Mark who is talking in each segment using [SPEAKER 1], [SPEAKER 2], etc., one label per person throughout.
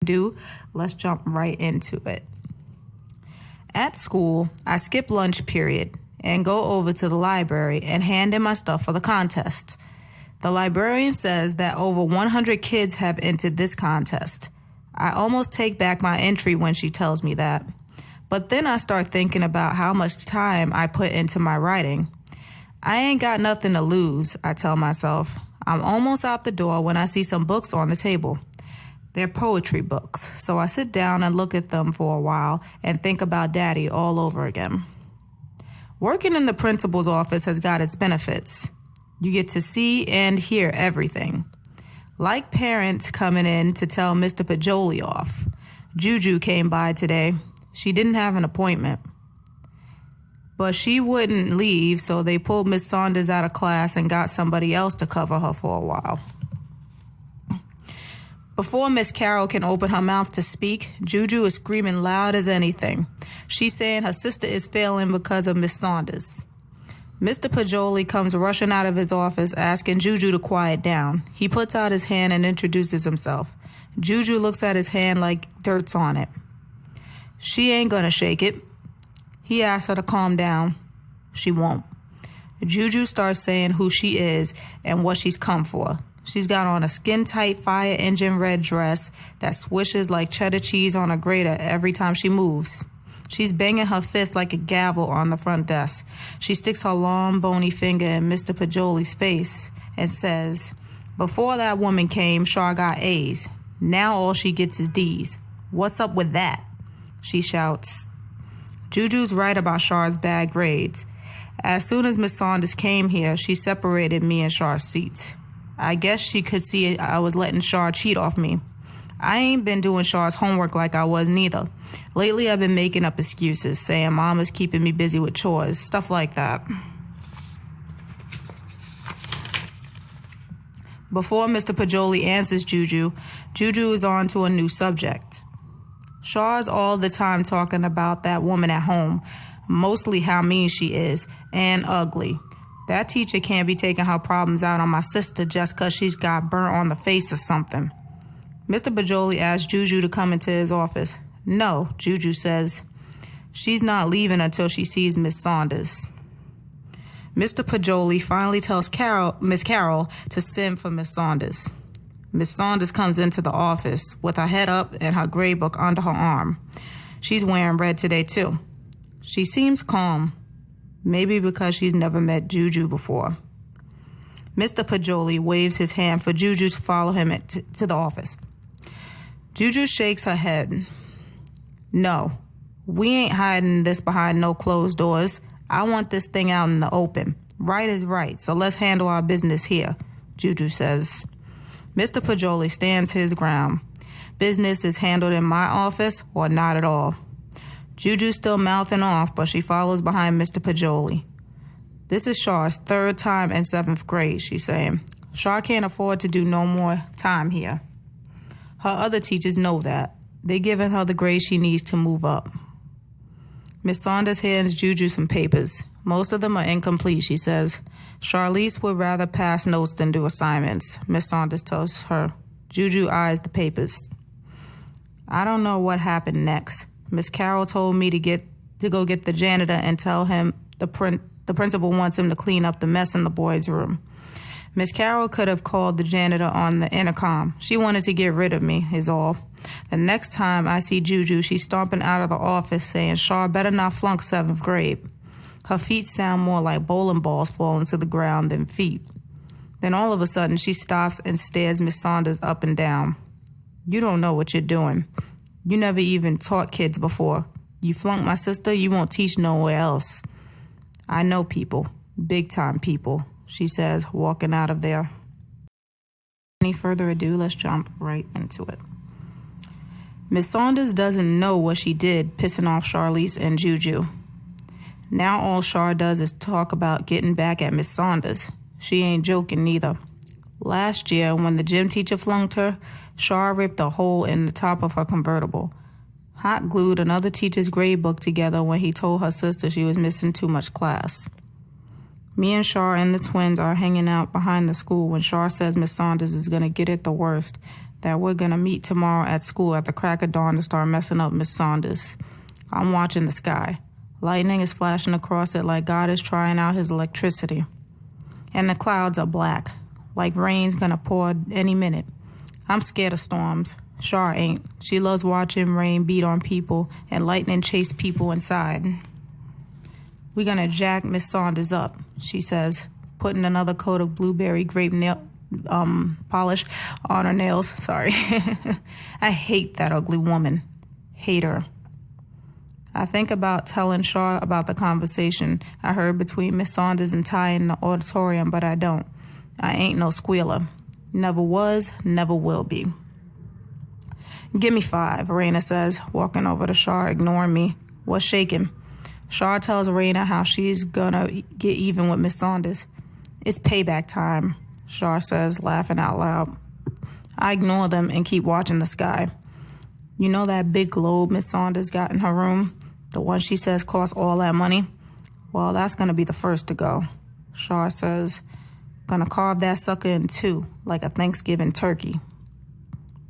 [SPEAKER 1] ado, let's jump right into it. At school, I skip lunch period and go over to the library and hand in my stuff for the contest. The librarian says that over 100 kids have entered this contest. I almost take back my entry when she tells me that. But then I start thinking about how much time I put into my writing. I ain't got nothing to lose, I tell myself. I'm almost out the door when I see some books on the table. They're poetry books, so I sit down and look at them for a while and think about Daddy all over again. Working in the principal's office has got its benefits. You get to see and hear everything. Like parents coming in to tell Mr. Pajoli off. Juju came by today. She didn't have an appointment. But she wouldn't leave, so they pulled Miss Saunders out of class and got somebody else to cover her for a while. Before Miss Carroll can open her mouth to speak, Juju is screaming loud as anything. She's saying her sister is failing because of Miss Saunders. Mr. Pajoli comes rushing out of his office asking Juju to quiet down. He puts out his hand and introduces himself. Juju looks at his hand like dirt's on it. She ain't gonna shake it. He asks her to calm down. She won't. Juju starts saying who she is and what she's come for. She's got on a skin-tight fire engine red dress that swishes like cheddar cheese on a grater every time she moves. She's banging her fist like a gavel on the front desk. She sticks her long, bony finger in Mr. Pajoli's face and says, "Before that woman came, Shar got A's. Now all she gets is D's. What's up with that?" She shouts. Juju's right about Shar's bad grades. As soon as Miss Saunders came here, she separated me and Shar's seats. I guess she could see I was letting Shar cheat off me. I ain't been doing Shar's homework like I was neither. Lately, I've been making up excuses, saying Mama's keeping me busy with chores, stuff like that. Before Mr. Pajoli answers Juju, Juju is on to a new subject. Shar's all the time talking about that woman at home, mostly how mean she is, and ugly. That teacher can't be taking her problems out on my sister just 'cause she's got burnt on the face or something. Mr. Pajoli asks Juju to come into his office. No, Juju says. She's not leaving until she sees Miss Saunders. Mr. Pajoli finally tells Miss Carroll to send for Miss Saunders. Miss Saunders comes into the office with her head up and her grade book under her arm. She's wearing red today, too. She seems calm, maybe because she's never met Juju before. Mr. Pajoli waves his hand for Juju to follow him to the office. Juju shakes her head. No, we ain't hiding this behind no closed doors. I want this thing out in the open. Right is right, so let's handle our business here, Juju says. Mr. Pajoli stands his ground. Business is handled in my office or not at all. Juju's still mouthing off, but she follows behind Mr. Pajoli. This is Shar's third time in 7th grade, she's saying. Shar can't afford to do no more time here. Her other teachers know that. They're giving her the grade she needs to move up. Miss Saunders hands Juju some papers. Most of them are incomplete, she says. Charlize would rather pass notes than do assignments, Miss Saunders tells her. Juju eyes the papers. I don't know what happened next. Miss Carroll told me to go get the janitor and tell him the principal wants him to clean up the mess in the boys' room. Miss Carroll could have called the janitor on the intercom. She wanted to get rid of me, is all. The next time I see Juju, she's stomping out of the office saying Shar better not flunk 7th grade. Her feet sound more like bowling balls falling to the ground than feet. Then all of a sudden, she stops and stares Miss Saunders up and down. You don't know what you're doing. You never even taught kids before. You flunked my sister, you won't teach nowhere else. I know people, big-time people, she says, walking out of there. Any further ado, let's jump right into it. Miss Saunders doesn't know what she did, pissing off Charlize and Juju. Now all Shar does is talk about getting back at Miss Saunders. She ain't joking neither. Last year, when the gym teacher flunked her, Shar ripped a hole in the top of her convertible. Hot glued another teacher's grade book together when he told her sister she was missing too much class. Me and Shar and the twins are hanging out behind the school when Shar says Miss Saunders is going to get it the worst. that we're gonna meet tomorrow at school at the crack of dawn to start messing up Miss Saunders. I'm watching the sky. Lightning is flashing across it like God is trying out his electricity. And the clouds are black, like rain's gonna pour any minute. I'm scared of storms. Shar ain't. She loves watching rain beat on people and lightning chase people inside. We're gonna jack Miss Saunders up, she says, putting another coat of blueberry grape nail polish on her nails. Sorry. I hate that ugly woman. Hate her. I think about telling Shar about the conversation I heard between Miss Saunders and Ty in the auditorium, but I don't. I ain't no squealer. Never was, never will be. Give me 5, Raina says, walking over to Shar, ignoring me. What's shaking? Shar tells Raina how she's gonna get even with Miss Saunders. It's payback time, Shar says, laughing out loud. I ignore them and keep watching the sky. You know that big globe Miss Saunders got in her room? The one she says costs all that money? Well, that's gonna be the first to go, Shar says. Gonna carve that sucker in 2, like a Thanksgiving turkey.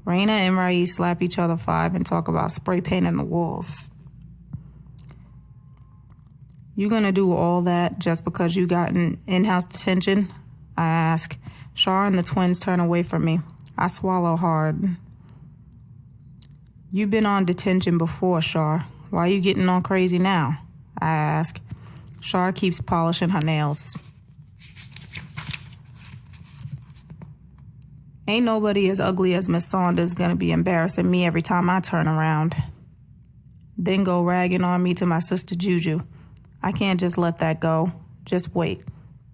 [SPEAKER 1] Raina and Rais slap each other 5 and talk about spray painting the walls. You gonna do all that just because you got an in-house detention? I ask. Shar and the twins turn away from me. I swallow hard. You been on detention before, Shar. Why you getting all crazy now? I ask. Shar keeps polishing her nails. Ain't nobody as ugly as Miss Saunders gonna be embarrassing me every time I turn around. Then go ragging on me to my sister Juju. I can't just let that go. Just wait.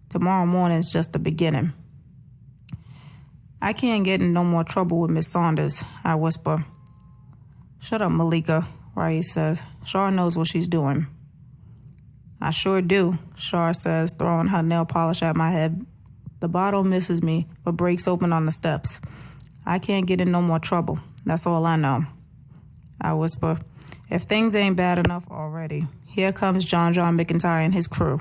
[SPEAKER 1] Tomorrow morning's just the beginning. I can't get in no more trouble with Miss Saunders, I whisper. Shut up, Malika, Rais says. Shar knows what she's doing. I sure do, Shar says, throwing her nail polish at my head. The bottle misses me, but breaks open on the steps. I can't get in no more trouble. That's all I know. I whisper, if things ain't bad enough already, here comes John McIntyre and his crew.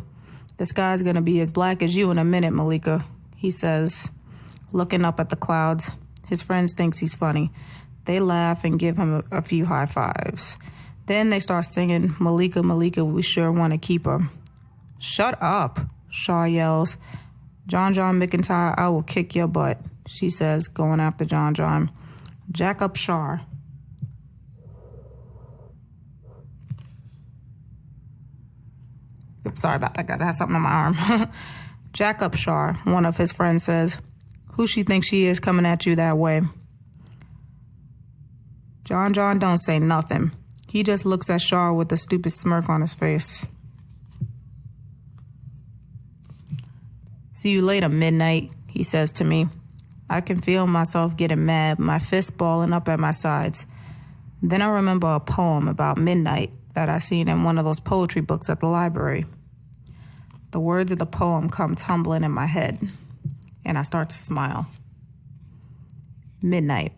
[SPEAKER 1] The sky's gonna be as black as you in a minute, Malika, he says, looking up at the clouds. His friends thinks he's funny. They laugh and give him a few high fives. Then they start singing, Malika, Malika, we sure want to keep her. Shut up, Shar yells. John McIntyre, I will kick your butt, she says, going after John. Jack up Shar. Sorry about that, guys. I have something on my arm. Jack up Shar, one of his friends says. Who she thinks she is coming at you that way? John don't say nothing. He just looks at Shar with a stupid smirk on his face. See you later, Midnight, he says to me. I can feel myself getting mad, my fists balling up at my sides. Then I remember a poem about midnight that I seen in one of those poetry books at the library. The words of the poem come tumbling in my head, and I start to smile. Midnight.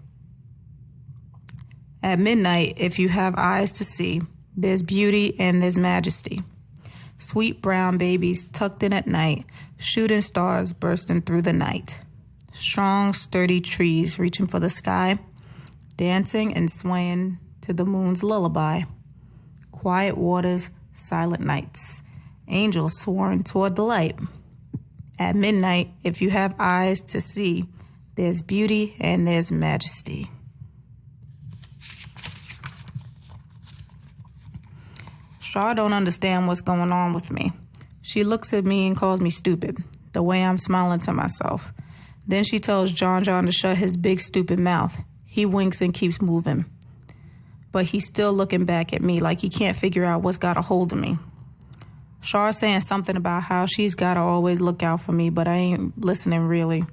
[SPEAKER 1] At midnight, if you have eyes to see, there's beauty and there's majesty. Sweet brown babies tucked in at night, shooting stars bursting through the night. Strong, sturdy trees reaching for the sky, dancing and swaying to the moon's lullaby. Quiet waters, silent nights, angels soaring toward the light. At midnight, if you have eyes to see, there's beauty and there's majesty. Shar don't understand what's going on with me. She looks at me and calls me stupid, the way I'm smiling to myself. Then she tells John to shut his big stupid mouth. He winks and keeps moving. But he's still looking back at me like he can't figure out what's got a hold of me. Shar's saying something about how she's got to always look out for me, but I ain't listening really.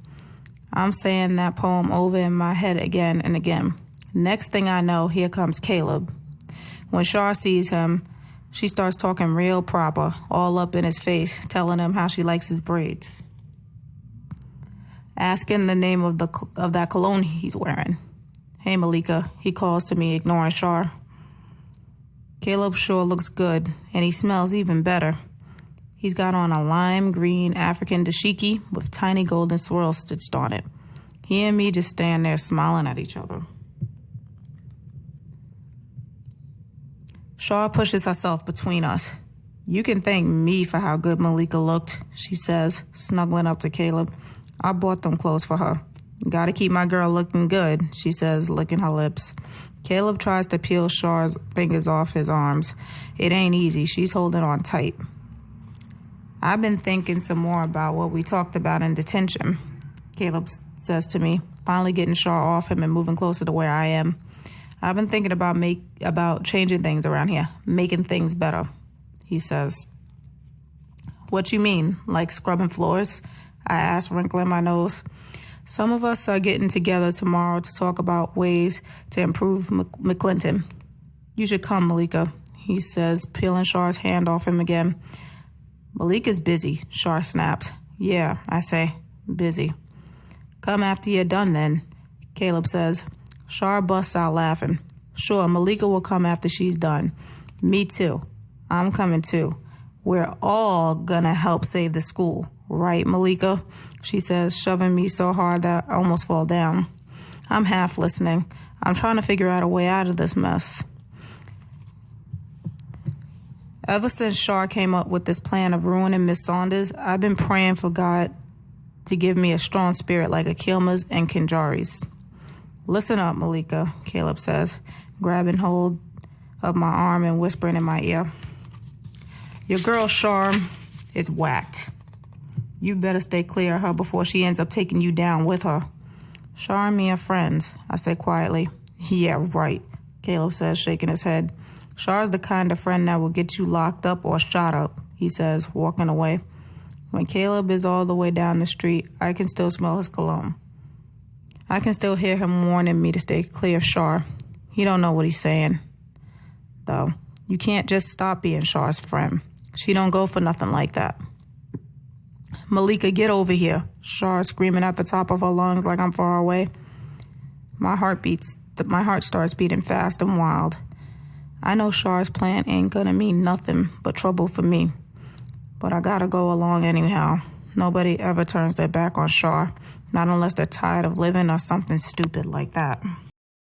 [SPEAKER 1] I'm saying that poem over in my head again and again. Next thing I know, here comes Caleb. When Shar sees him, she starts talking real proper, all up in his face, telling him how she likes his braids. Asking the name of that cologne he's wearing. Hey, Malika, he calls to me, ignoring Shar. Caleb sure looks good, and he smells even better. He's got on a lime green African dashiki with tiny golden swirls stitched on it. He and me just stand there smiling at each other. Shar pushes herself between us. You can thank me for how good Malika looked, she says, snuggling up to Caleb. I bought them clothes for her. Gotta keep my girl looking good, she says, licking her lips. Caleb tries to peel Shar's fingers off his arms. It ain't easy. She's holding on tight. I've been thinking some more about what we talked about in detention, Caleb says to me, finally getting Shar off him and moving closer to where I am. I've been thinking about changing things around here, making things better, he says. What you mean, like scrubbing floors? I asked, wrinkling my nose. Some of us are getting together tomorrow to talk about ways to improve McClinton. You should come, Malika, he says, peeling Shar's hand off him again. Malika's busy, Shar snaps. Yeah, I say, busy. Come after you're done then, Caleb says. Shar busts out laughing. Sure, Malika will come after she's done. Me too. I'm coming too. We're all gonna help save the school, right, Malika? She says, shoving me so hard that I almost fall down. I'm half listening. I'm trying to figure out a way out of this mess. Ever since Shar came up with this plan of ruining Miss Saunders, I've been praying for God to give me a strong spirit like Akilma's and Kinjari's. Listen up, Malika, Caleb says, grabbing hold of my arm and whispering in my ear. Your girl Shar is whacked. You better stay clear of her before she ends up taking you down with her. Shar and me are friends, I say quietly. Yeah, right, Caleb says, shaking his head. Shar's the kind of friend that will get you locked up or shot up, he says, walking away. When Caleb is all the way down the street, I can still smell his cologne. I can still hear him warning me to stay clear of Shar. He don't know what he's saying. Though, you can't just stop being Shar's friend. She don't go for nothing like that. Malika, get over here, Shar screaming at the top of her lungs like I'm far away. My heart starts beating fast and wild. I know Shar's plan ain't gonna mean nothing but trouble for me. But I gotta go along anyhow. Nobody ever turns their back on Shar, not unless they're tired of living or something stupid like that.